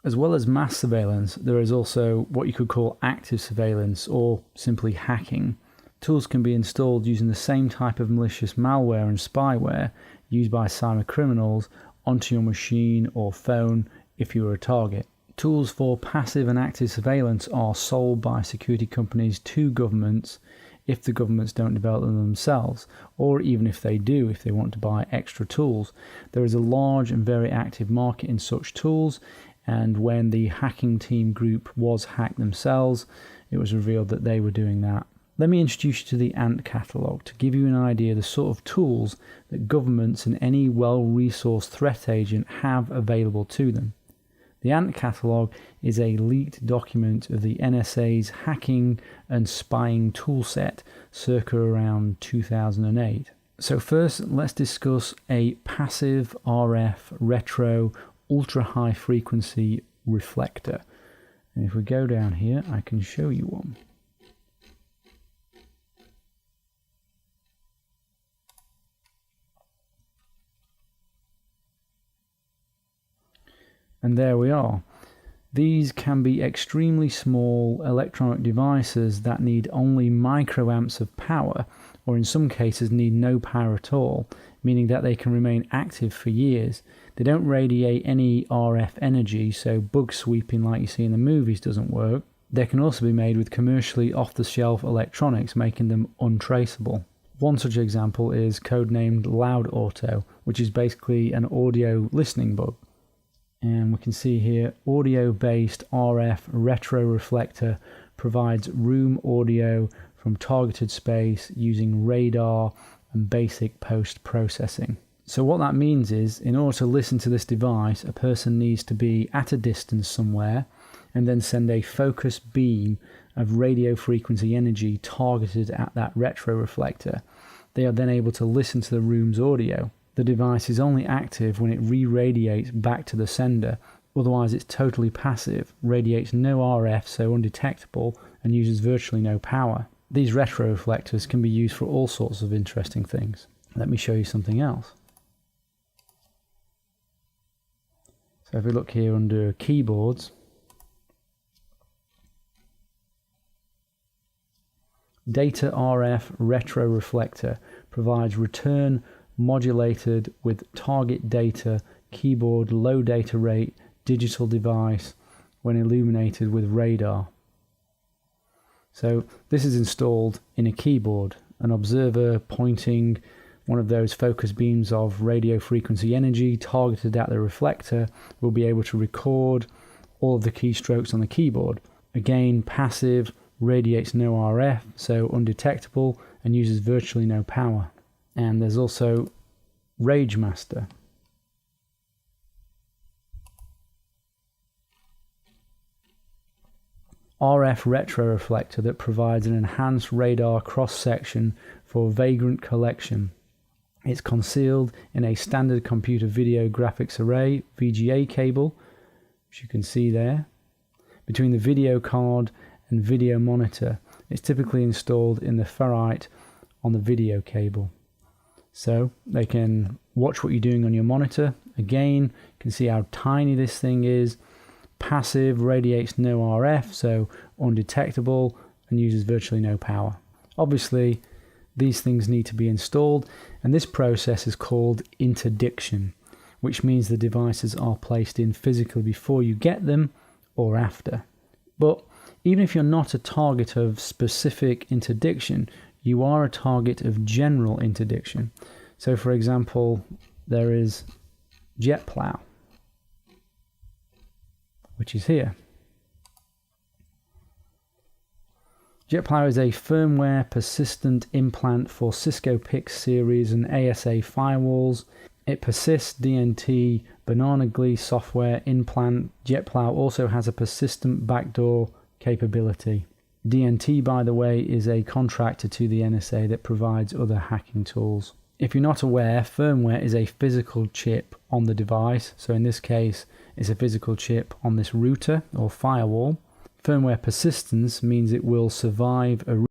As well as mass surveillance, there is also what you could call active surveillance or simply hacking. Tools can be installed using the same type of malicious malware and spyware used by cybercriminals onto your machine or phone if you were a target. Tools for passive and active surveillance are sold by security companies to governments if the governments don't develop them themselves, or even if they do, if they want to buy extra tools. There is a large and very active market in such tools, and when the hacking team group was hacked themselves, it was revealed that they were doing that. Let me introduce you to the ANT catalogue to give you an idea of the sort of tools that governments and any well-resourced threat agent have available to them. The ANT catalogue is a leaked document of the NSA's hacking and spying toolset circa around 2008. So first, let's discuss a passive RF retro ultra-high frequency reflector. And if we go down here, I can show you one. And there we are. These can be extremely small electronic devices that need only microamps of power, or in some cases need no power at all, meaning that they can remain active for years. They don't radiate any RF energy, so bug sweeping like you see in the movies doesn't work. They can also be made with commercially off-the-shelf electronics, making them untraceable. One such example is codenamed Loud Auto, which is basically an audio listening bug. And we can see here, audio-based RF retro reflector provides room audio from targeted space using radar and basic post-processing. So what that means is, in order to listen to this device, a person needs to be at a distance somewhere and then send a focused beam of radio frequency energy targeted at that retro reflector. They are then able to listen to the room's audio. The device is only active when it re-radiates back to the sender, otherwise it's totally passive, radiates no RF, so undetectable, and uses virtually no power. These retro reflectors can be used for all sorts of interesting things. Let me show you something else. So if we look here under keyboards, Data RF retro reflector provides return modulated with target data keyboard low data rate digital device when illuminated with radar. So this is installed in a keyboard. An observer pointing one of those focus beams of radio frequency energy targeted at the reflector will be able to record all of the keystrokes on the keyboard. Again, passive, radiates no RF, so undetectable, and uses virtually no power. And there's also Rage Master. RF retro reflector that provides an enhanced radar cross-section for vagrant collection. It's concealed in a standard computer video graphics array VGA cable, which you can see there, between the video card and video monitor. It's typically installed in the ferrite on the video cable. So they can watch what you're doing on your monitor. Again, you can see how tiny this thing is. Passive, radiates no RF, so undetectable, and uses virtually no power. Obviously, these things need to be installed, and this process is called interdiction, which means the devices are placed in physically before you get them or after. But even if you're not a target of specific interdiction, you are a target of general interdiction. So for example, there is JetPlow, which is here. JetPlow is a firmware persistent implant for Cisco PIX series and ASA firewalls. It persists DNT banana glue software implant. JetPlow also has a persistent backdoor capability. DNT, by the way, is a contractor to the NSA that provides other hacking tools. If you're not aware, firmware is a physical chip on the device. So in this case, it's a physical chip on this router or firewall. Firmware persistence means it will survive a